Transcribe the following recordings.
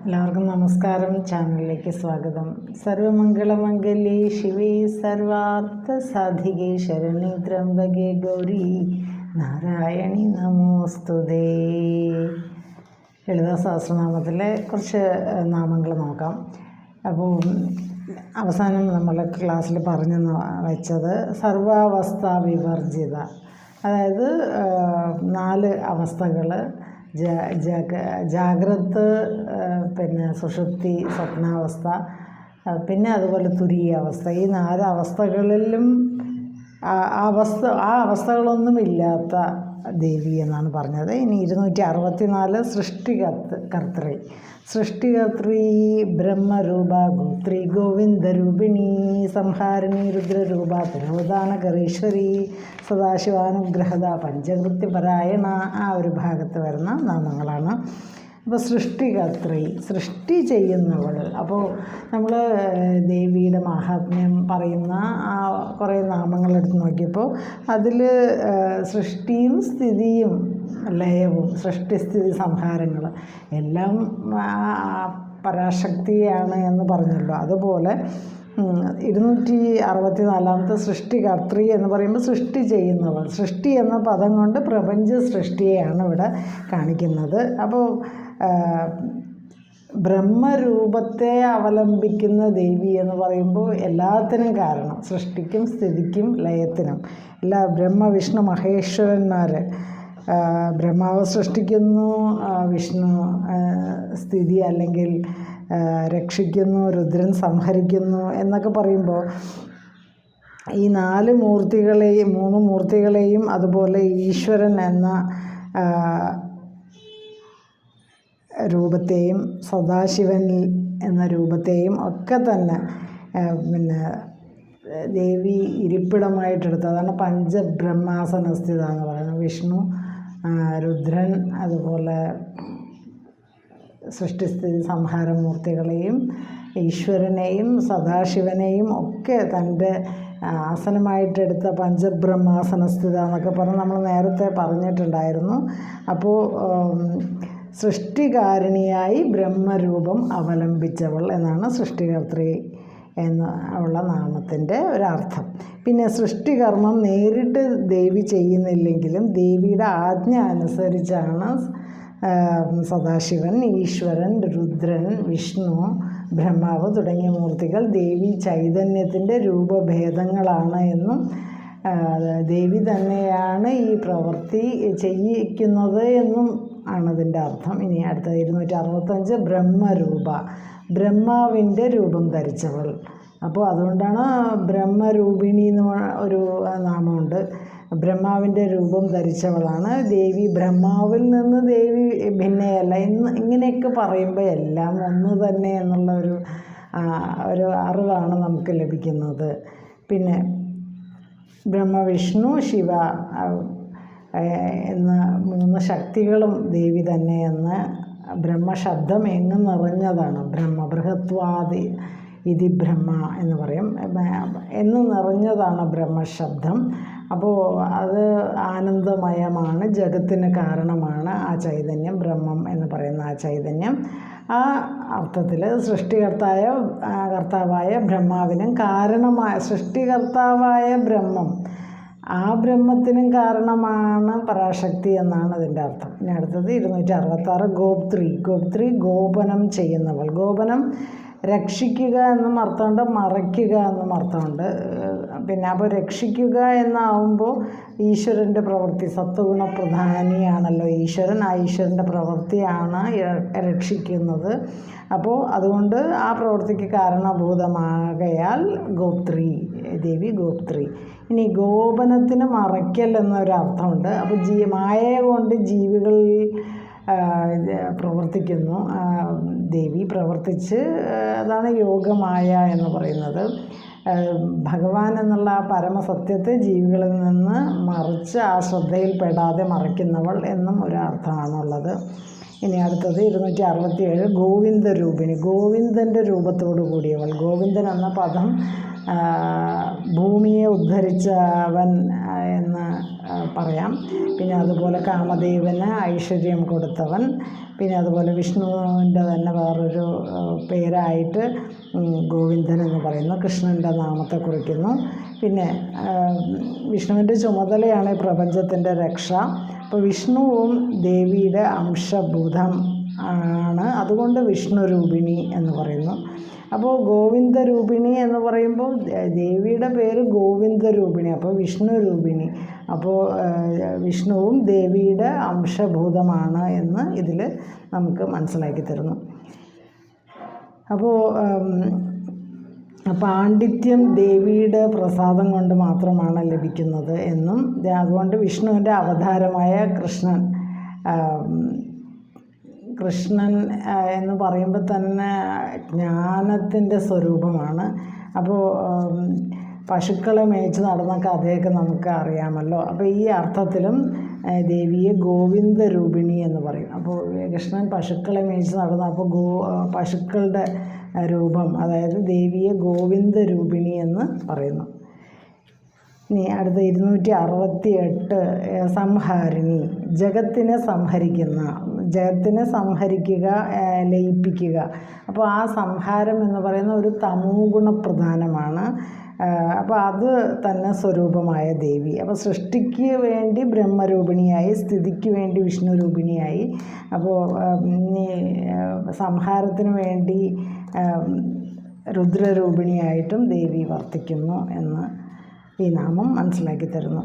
എല്ലാവർക്കും നമസ്കാരം. ചാനലിലേക്ക് സ്വാഗതം. സർവമംഗളമംഗല്യേ ശിവേ സർവാർത്ഥ സാധികേ ശരണേ ത്രംബകേ ഗൗരി നാരായണി നമോസ്തുതേ. ലളിതാ സഹസ്രനാമത്തിലെ കുറച്ച് നാമങ്ങൾ നോക്കാം. അപ്പോൾ അവസാനം നമ്മൾ ക്ലാസ്സിൽ പറഞ്ഞു വെച്ചത് സർവാവസ്ഥ വിവർജിത, അതായത് 4 അവസ്ഥകൾ: ജാഗ്രത്, പിന്നെ സുഷുപ്തി, സ്വപ്നാവസ്ഥ, പിന്നെ അതുപോലെ തുരീയാവസ്ഥ. ഈ 4 അവസ്ഥകളിലും ആ അവസ്ഥകളൊന്നുമില്ലാത്ത ദേവി എന്നാണ് പറഞ്ഞത്. ഇനി 264 സൃഷ്ടികർത്തൃ ബ്രഹ്മരൂപ ഗോത്രി ഗോവിന്ദരൂപിണി സംഹാരിണി രുദ്രരൂപ തിരോധാനകരീശ്വരി സദാശിവാനുഗ്രഹത പഞ്ചകൃത്യപരായണ, ആ ഒരു ഭാഗത്ത് വരുന്ന നാമങ്ങളാണ്. അപ്പോൾ സൃഷ്ടികർത്തൃ, സൃഷ്ടി ചെയ്യുന്നവൾ. അപ്പോൾ നമ്മൾ ദേവിയുടെ മാഹാത്മ്യം പറയുന്ന ആ കുറേ നാമങ്ങളെടുത്ത് നോക്കിയപ്പോൾ അതിൽ സൃഷ്ടിയും സ്ഥിതിയും ലയവും, സൃഷ്ടിസ്ഥിതി സംഹാരങ്ങൾ എല്ലാം പരാശക്തിയാണ് എന്ന് പറഞ്ഞല്ലോ. അതുപോലെ 264 സൃഷ്ടികർത്തൃ എന്ന് പറയുമ്പോൾ സൃഷ്ടി ചെയ്യുന്നവൾ. സൃഷ്ടി എന്ന പദം കൊണ്ട് പ്രപഞ്ച സൃഷ്ടിയെയാണ് ഇവിടെ കാണിക്കുന്നത്. അപ്പോൾ ബ്രഹ്മരൂപത്തെ അവലംബിക്കുന്ന ദേവി എന്ന് പറയുമ്പോൾ എല്ലാത്തിനും കാരണം, സൃഷ്ടിക്കും സ്ഥിതിക്കും ലയത്തിനും എല്ലാ ബ്രഹ്മ വിഷ്ണു മഹേശ്വരന്മാർ, ബ്രഹ്മാവ് സൃഷ്ടിക്കുന്നു, വിഷ്ണു സ്ഥിതി അല്ലെങ്കിൽ രക്ഷിക്കുന്നു, രുദ്രൻ സംഹരിക്കുന്നു എന്നൊക്കെ പറയുമ്പോൾ ഈ 3 മൂർത്തികളെയും അതുപോലെ ഈശ്വരൻ എന്ന രൂപത്തെയും സദാശിവൻ എന്ന രൂപത്തെയും ഒക്കെ തന്നെ പിന്നെ ദേവി ഇരിപ്പിടമായിട്ടെടുത്ത്, അതാണ് പഞ്ചബ്രഹ്മാസനസ്ഥിത എന്ന് പറയുന്നത്. വിഷ്ണു, രുദ്രൻ, അതുപോലെ സൃഷ്ടിസ്ഥിതി സംഹാരമൂർത്തികളെയും ഈശ്വരനെയും സദാശിവനെയും ഒക്കെ തൻ്റെ ആസനമായിട്ടെടുത്ത പഞ്ചബ്രഹ്മാസനസ്ഥിത എന്നൊക്കെ പറഞ്ഞ് നമ്മൾ നേരത്തെ പറഞ്ഞിട്ടുണ്ടായിരുന്നു. അപ്പോൾ സൃഷ്ടികാരിണിയായി ബ്രഹ്മരൂപം അവലംബിച്ചവൾ എന്നാണ് സൃഷ്ടികർത്തൃ എന്ന ഉള്ള നാമത്തിൻ്റെ ഒരർത്ഥം. പിന്നെ സൃഷ്ടികർമ്മം നേരിട്ട് ദേവി ചെയ്യുന്നില്ലെങ്കിലും ദേവിയുടെ ആജ്ഞ അനുസരിച്ചാണ് സദാശിവൻ, ഈശ്വരൻ, രുദ്രൻ, വിഷ്ണു, ബ്രഹ്മാവ് തുടങ്ങിയ മൂർത്തികൾ ദേവി ചൈതന്യത്തിൻ്റെ രൂപഭേദങ്ങളാണ് എന്നും ദേവി തന്നെയാണ് ഈ പ്രവൃത്തി ചെയ്യിക്കുന്നത് എന്നും ആണ് അതിൻ്റെ അർത്ഥം. ഇനി അടുത്ത 265 ബ്രഹ്മരൂപ, ബ്രഹ്മാവിൻ്റെ രൂപം ധരിച്ചവൾ. അപ്പോൾ അതുകൊണ്ടാണ് ബ്രഹ്മരൂപിണി എന്ന് ഒരു നാമമുണ്ട്. ബ്രഹ്മാവിൻ്റെ രൂപം ധരിച്ചവളാണ് ദേവി. ബ്രഹ്മാവിൽ നിന്ന് ദേവി ഭിന്നയല്ല. ഇങ്ങനെയൊക്കെ പറയുമ്പോൾ എല്ലാം ഒന്ന് തന്നെ എന്നുള്ള ഒരു അറിവാണ് നമുക്ക് ലഭിക്കുന്നത്. പിന്നെ ബ്രഹ്മ, വിഷ്ണു, ശിവ എന്ന 3 ശക്തികളും ദേവി തന്നെയെന്ന് ബ്രഹ്മശബ്ദം എങ്ങും നിറഞ്ഞതാണ്. ബൃഹത്വാദി ഇതി ബ്രഹ്മ എന്ന് പറയും, എന്ന് നിറഞ്ഞതാണ് ബ്രഹ്മശബ്ദം. അപ്പോൾ അത് ആനന്ദമയമാണ്, ജഗത്തിന് കാരണമാണ് ആ ചൈതന്യം, ബ്രഹ്മം എന്ന് പറയുന്ന ആ ചൈതന്യം. ആ അർത്ഥത്തിൽ കർത്താവായ ബ്രഹ്മാവിനും സൃഷ്ടികർത്താവായ ബ്രഹ്മം, ആ ബ്രഹ്മത്തിനും കാരണമാണ് പരാശക്തി എന്നാണ് അതിൻ്റെ അർത്ഥം. ഇനി അടുത്തത് 266 ഗോപ്ത്രി, ഗോപനം ചെയ്യുന്നവൾ. ഗോപനം രക്ഷിക്കുക എന്നും അർത്ഥമുണ്ട്, മറയ്ക്കുക എന്നും അർത്ഥമുണ്ട്. പിന്നെ അപ്പോൾ രക്ഷിക്കുക എന്നാവുമ്പോൾ ഈശ്വരൻ്റെ പ്രവൃത്തി, സത്വഗുണപ്രധാനിയാണല്ലോ ഈശ്വരൻ, ആ ഈശ്വരൻ്റെ പ്രവൃത്തിയാണ് രക്ഷിക്കുന്നത്. അപ്പോൾ അതുകൊണ്ട് ആ പ്രവൃത്തിക്ക് കാരണഭൂതമാകയാൽ ദേവി ഗോപ്ത്രി. ഇനി ഗോപനത്തിന് മറയ്ക്കൽ എന്നൊരർത്ഥമുണ്ട്. അപ്പോൾ മായയെ കൊണ്ട് ജീവികൾ പ്രവർത്തിക്കുന്നു, ദേവി പ്രവർത്തിച്ച്, അതാണ് യോഗമായ എന്ന് പറയുന്നത്. ഭഗവാൻ എന്നുള്ള ആ പരമസത്യത്തെ ജീവികളിൽ നിന്ന് മറിച്ച് ആ ശ്രദ്ധയിൽപ്പെടാതെ മറയ്ക്കുന്നവൾ എന്നും ഒരർത്ഥമാണുള്ളത്. ഇനി അടുത്തത് 267 ഗോവിന്ദരൂപിണി, ഗോവിന്ദൻ്റെ രൂപത്തോടു കൂടിയവൾ. ഗോവിന്ദൻ എന്ന പദം ഭൂമിയെ ഉദ്ധരിച്ചവൻ എന്ന പറയാം. പിന്നെ അതുപോലെ കാമദേവന് ഐശ്വര്യം കൊടുത്തവൻ, പിന്നെ അതുപോലെ വിഷ്ണുവിൻ്റെ തന്നെ വേറൊരു പേരായിട്ട് ഗോവിന്ദൻ എന്ന് പറയുന്നു, കൃഷ്ണൻ്റെ നാമത്തെ കുറിക്കുന്നു. പിന്നെ വിഷ്ണുവിൻ്റെ ചുമതലയാണ് ഈ പ്രപഞ്ചത്തിൻ്റെ രക്ഷ. അപ്പോൾ വിഷ്ണുവും ദേവിയുടെ അംശഭൂതം ആണ്, അതുകൊണ്ട് വിഷ്ണു രൂപിണി എന്ന് പറയുന്നു. അപ്പോൾ ഗോവിന്ദരൂപിണി എന്ന് പറയുമ്പോൾ ദേവിയുടെ പേര് ഗോവിന്ദരൂപിണി, അപ്പോൾ വിഷ്ണു രൂപിണി. അപ്പോൾ വിഷ്ണുവും ദേവിയുടെ അംശഭൂതമാണ് എന്ന് ഇതിൽ നമുക്ക് മനസ്സിലാക്കി തരുന്നു. അപ്പോൾ പാണ്ഡിത്യം ദേവിയുടെ പ്രസാദം കൊണ്ട് മാത്രമാണ് ലഭിക്കുന്നത് എന്നും, അതുകൊണ്ട് വിഷ്ണുവിൻ്റെ അവതാരമായ കൃഷ്ണൻ എന്ന് പറയുമ്പോൾ തന്നെ ജ്ഞാനത്തിൻ്റെ സ്വരൂപമാണ്. അപ്പോൾ പശുക്കളെ മേയിച്ച് നടന്ന കഥയൊക്കെ നമുക്ക് അറിയാമല്ലോ. അപ്പോൾ ഈ അർത്ഥത്തിലും ദേവിയെ ഗോവിന്ദരൂപിണി എന്ന് പറയും. അപ്പോൾ കൃഷ്ണൻ പശുക്കളെ മേയിച്ച് നടന്നു, അപ്പോൾ പശുക്കളുടെ രൂപം, അതായത് ദേവിയെ ഗോവിന്ദരൂപിണി എന്ന് പറയുന്നു. ഇനി അടുത്ത 268 സംഹാരിണി, ജഗത്തിനെ സംഹരിക്കുക, ലയിപ്പിക്കുക. അപ്പോൾ ആ സംഹാരം എന്ന് പറയുന്ന ഒരു തമോ ഗുണപ്രധാനമാണ്. അപ്പോൾ അത് തന്നെ സ്വരൂപമായ ദേവി. അപ്പോൾ സൃഷ്ടിക്ക് വേണ്ടി ബ്രഹ്മരൂപിണിയായി, സ്ഥിതിക്ക് വേണ്ടി വിഷ്ണു രൂപിണിയായി, അപ്പോൾ സംഹാരത്തിന് വേണ്ടി രുദ്രരൂപിണിയായിട്ടും ദേവി വർത്തിക്കുന്നു എന്ന് ഈ നാമം മനസ്സിലാക്കി തരുന്നു.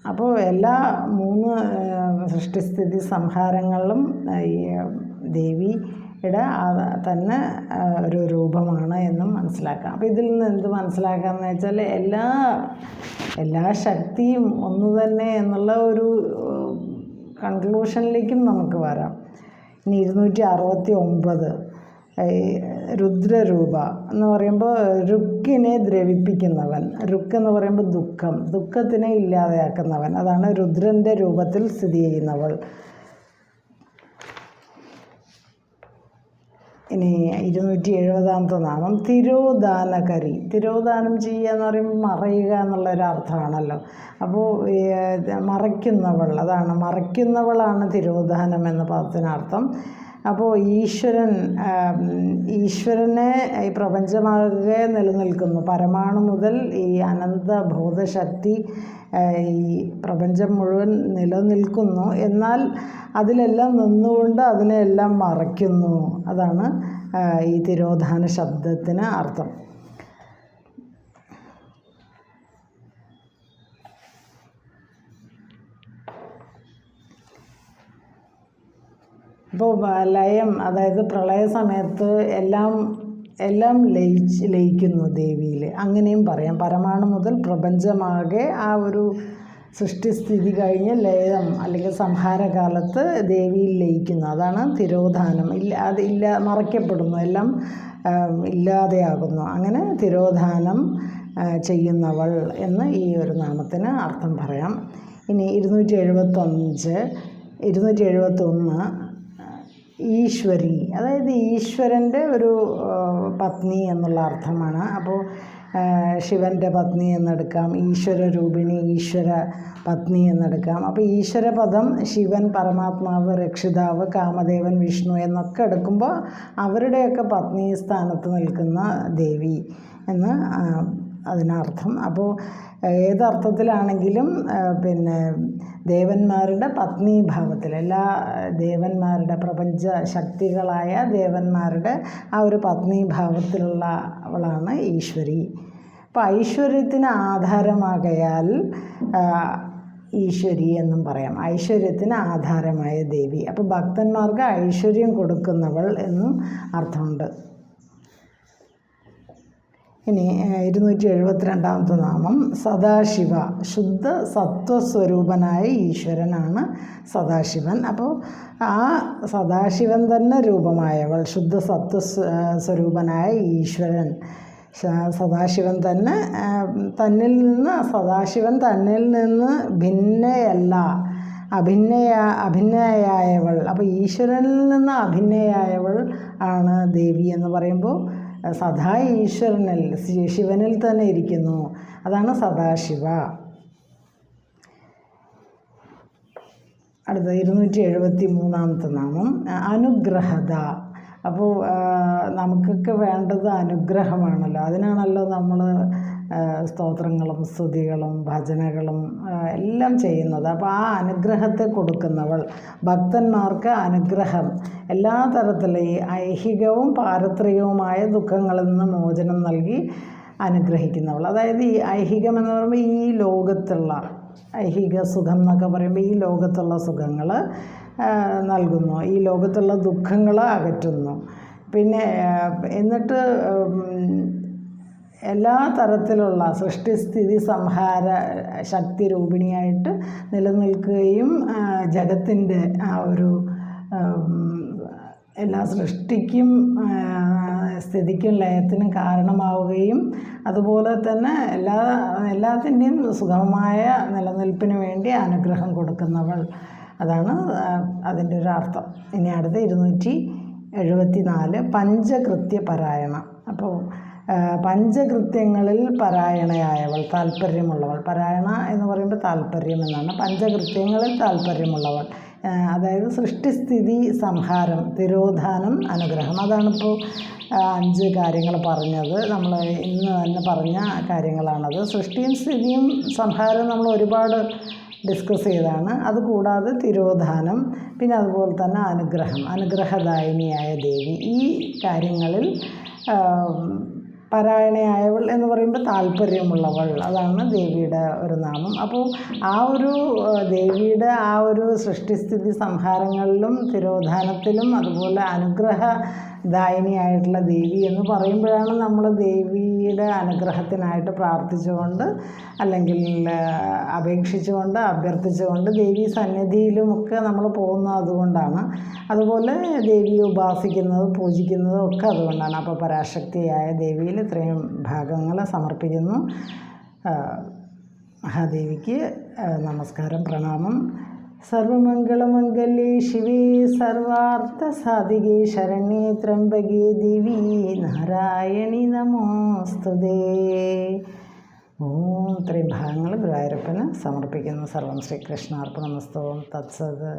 അപ്പോൾ എല്ലാ 3 സൃഷ്ടിസ്ഥിതി സംഹാരങ്ങളിലും ഈ ദേവിയുടെ തന്നെ ഒരു രൂപമാണ് എന്നും മനസ്സിലാക്കാം. അപ്പോൾ ഇതിൽ നിന്ന് എന്ത് മനസ്സിലാക്കാമെന്ന് വെച്ചാൽ എല്ലാ ശക്തിയും ഒന്ന് തന്നെ എന്നുള്ള ഒരു കൺക്ലൂഷനിലേക്കും നമുക്ക് വരാം. ഇനി 269 രുദ്രരൂപ എന്ന് പറയുമ്പോൾ രുക്കിനെ ദ്രവിപ്പിക്കുന്നവൻ. രുക്ക് എന്ന് പറയുമ്പോൾ ദുഃഖത്തിനെ ഇല്ലാതെയാക്കുന്നവൻ, അതാണ് രുദ്രൻ്റെ രൂപത്തിൽ സ്ഥിതി ചെയ്യുന്നവൾ. ഇനി 270 നാമം തിരോധാനകരി. തിരോധാനം ചെയ്യുക എന്ന് പറയുമ്പോൾ മറയുക എന്നുള്ളൊരർത്ഥമാണല്ലോ. അപ്പോൾ മറയ്ക്കുന്നവൾ, അതാണ് മറയ്ക്കുന്നവളാണ് തിരോധാനം എന്ന പദത്തിനർത്ഥം. അപ്പോൾ ഈശ്വരനെ ഈ പ്രപഞ്ചമാകെ നിലനിൽക്കുന്നു. പരമാണു മുതൽ ഈ അനന്ത ബോധശക്തി ഈ പ്രപഞ്ചം മുഴുവൻ നിലനിൽക്കുന്നു. എന്നാൽ അതിലെല്ലാം നിന്നുകൊണ്ട് അതിനെല്ലാം മറയ്ക്കുന്നു. അതാണ് ഈ തിരോധാന ശബ്ദത്തിന് അർത്ഥം. ഇപ്പോൾ ലയം, അതായത് പ്രളയ സമയത്ത് എല്ലാം ലയിക്കുന്നു ദേവിയിൽ, അങ്ങനെയും പറയാം. പരമാണു മുതൽ പ്രപഞ്ചമാകെ ആ ഒരു സൃഷ്ടിസ്ഥിതി കഴിഞ്ഞ് ലയം അല്ലെങ്കിൽ സംഹാരകാലത്ത് ദേവിയിൽ ലയിക്കുന്നു. അതാണ് തിരോധാനം. മറയ്ക്കപ്പെടുന്നു, എല്ലാം ഇല്ലാതെയാകുന്നു. അങ്ങനെ തിരോധാനം ചെയ്യുന്നവൾ എന്ന് ഈ ഒരു നാമത്തിന് അർത്ഥം പറയാം. ഇനി 271 ഈശ്വരി, അതായത് ഈശ്വരൻ്റെ ഒരു പത്നി എന്നുള്ള അർത്ഥമാണ്. അപ്പോൾ ശിവൻ്റെ പത്നി എന്നെടുക്കാം, ഈശ്വര രൂപിണി, ഈശ്വര പത്നി എന്നെടുക്കാം. അപ്പോൾ ഈശ്വരപദം ശിവൻ, പരമാത്മാവ്, രക്ഷിതാവ്, കാമദേവൻ, വിഷ്ണു എന്നൊക്കെ എടുക്കുമ്പോൾ അവരുടെയൊക്കെ പത്നി സ്ഥാനത്ത് നിൽക്കുന്ന ദേവി എന്ന് അതിനർത്ഥം. അപ്പോൾ ഏതർത്ഥത്തിലാണെങ്കിലും പിന്നെ ദേവന്മാരുടെ പത്നീഭാവത്തിൽ, എല്ലാ ദേവന്മാരുടെ പ്രപഞ്ച ശക്തികളായ ദേവന്മാരുടെ ആ ഒരു പത്നീഭാവത്തിലുള്ളവളാണ് ഈശ്വരി. അപ്പോൾ ഐശ്വര്യത്തിന് ആധാരമാകയാൽ ഈശ്വരി എന്നും പറയാം. ഐശ്വര്യത്തിന് ആധാരമായ ദേവി. അപ്പോൾ ഭക്തന്മാർക്ക് ഐശ്വര്യം കൊടുക്കുന്നവൾ എന്നും അർത്ഥമുണ്ട്. ഇനി 272 നാമം സദാശിവ. ശുദ്ധ സത്വസ്വരൂപനായ ഈശ്വരനാണ് സദാശിവൻ. അപ്പോൾ ആ സദാശിവൻ തന്നെ രൂപമായവൾ, ശുദ്ധ സത്വസ്വരൂപനായ ഈശ്വരൻ, സദാശിവൻ തന്നെ സദാശിവൻ തന്നിൽ നിന്ന് ഭിന്നയല്ല, അഭിന്നയായവൾ. അപ്പോൾ ഈശ്വരനിൽ നിന്ന് അഭിന്നയായവൾ ആണ് ദേവി എന്ന് പറയുമ്പോൾ സദാ ഈശ്വരനിൽ, ശിവനിൽ തന്നെ ഇരിക്കുന്നു. അതാണ് സദാശിവ. അടുത്ത 273 നാമം അനുഗ്രഹത. അപ്പോൾ നമുക്കൊക്കെ വേണ്ടത് അനുഗ്രഹമാണല്ലോ. അതിനാണല്ലോ നമ്മൾ സ്തോത്രങ്ങളും സ്തുതികളും ഭജനകളും എല്ലാം ചെയ്യുന്നത്. അപ്പോൾ ആ അനുഗ്രഹത്തെ കൊടുക്കുന്നവൾ, ഭക്തന്മാർക്ക് അനുഗ്രഹം, എല്ലാ തരത്തിലും ഈ ഐഹികവും പാരത്രികവുമായ ദുഃഖങ്ങളിൽ നിന്ന് മോചനം നൽകി അനുഗ്രഹിക്കുന്നവൾ. അതായത് ഈ ഐഹികം എന്ന് പറയുമ്പോൾ ഈ ലോകത്തുള്ള ഐഹിക സുഖം എന്നൊക്കെ പറയുമ്പോൾ ഈ ലോകത്തുള്ള സുഖങ്ങൾ നൽകുന്നു, ഈ ലോകത്തുള്ള ദുഃഖങ്ങൾ അകറ്റുന്നു. പിന്നെ എന്നിട്ട് എല്ലാ തരത്തിലുള്ള സൃഷ്ടിസ്ഥിതി സംഹാര ശക്തി രൂപിണിയായിട്ട് നിലനിൽക്കുകയും ജഗത്തിൻ്റെ ആ ഒരു എല്ലാ സൃഷ്ടിക്കും സ്ഥിതിക്കും ലയത്തിനും കാരണമാവുകയും അതുപോലെ തന്നെ എല്ലാത്തിൻ്റെയും സുഗമമായ നിലനിൽപ്പിന് വേണ്ടി അനുഗ്രഹം കൊടുക്കുന്നവൾ. അതാണ് അതിൻ്റെ ഒരു അർത്ഥം. ഇനി അടുത്ത 274 പഞ്ചകൃത്യ പരായണ. അപ്പോൾ പഞ്ചകൃത്യങ്ങളിൽ പരായണയായവൾ, താല്പര്യമുള്ളവൾ. പരായണ എന്ന് പറയുമ്പോൾ താല്പര്യം എന്നാണ്. പഞ്ചകൃത്യങ്ങളിൽ താല്പര്യമുള്ളവൾ, അതായത് സൃഷ്ടിസ്ഥിതി സംഹാരം, തിരോധാനം, അനുഗ്രഹം. അതാണിപ്പോൾ 5 കാര്യങ്ങൾ പറഞ്ഞത്. നമ്മൾ ഇന്ന് തന്നെ പറഞ്ഞ കാര്യങ്ങളാണത്. സൃഷ്ടിയും സ്ഥിതിയും സംഹാരവും നമ്മൾ ഒരുപാട് ഡിസ്കസ് ചെയ്തതാണ്. അതുകൂടാതെ തിരോധാനം, പിന്നെ അതുപോലെ തന്നെ അനുഗ്രഹം, അനുഗ്രഹദായിനിയായ ദേവി. ഈ കാര്യങ്ങളിൽ പരായണയായവൾ എന്ന് പറയുമ്പോൾ താല്പര്യമുള്ളവൾ, അതാണ് ദേവിയുടെ ഒരു നാമം. അപ്പോൾ ആ ഒരു ദേവിയുടെ ആ ഒരു സൃഷ്ടിസ്ഥിതി സംഹാരങ്ങളിലും തിരോധാനത്തിലും അതുപോലെ അനുഗ്രഹദായിനിയായിട്ടുള്ള ദേവി എന്ന് പറയുമ്പോഴാണ് നമ്മൾ ദേവിയുടെ അനുഗ്രഹത്തിനായിട്ട് പ്രാർത്ഥിച്ചുകൊണ്ട് അല്ലെങ്കിൽ അപേക്ഷിച്ചുകൊണ്ട് അഭ്യർത്ഥിച്ചുകൊണ്ട് ദേവി സന്നിധിയിലുമൊക്കെ നമ്മൾ പോകുന്നത് അതുകൊണ്ടാണ്. അതുപോലെ ദേവിയെ ഉപാസിക്കുന്നതും പൂജിക്കുന്നതും ഒക്കെ അതുകൊണ്ടാണ്. അപ്പോൾ പരാശക്തിയായ ദേവിയിൽ ഇത്രയും ഭാഗങ്ങൾ സമർപ്പിക്കുന്നു. മഹാദേവിക്ക് നമസ്കാരം, പ്രണാമം. സർവമംഗളമംഗല്യേ ശിവേ സർവാർത്ഥസാധികേ ശരണ്യേ ത്രംബകേ ദേവി നാരായണി നമോസ്തുതേ. ഇത്രയും ഭാഗങ്ങൾ ഗുരുവായൂരപ്പന് സമർപ്പിക്കുന്നു. സർവം ശ്രീകൃഷ്ണാർപ്പണമസ്തു. തത്സത്.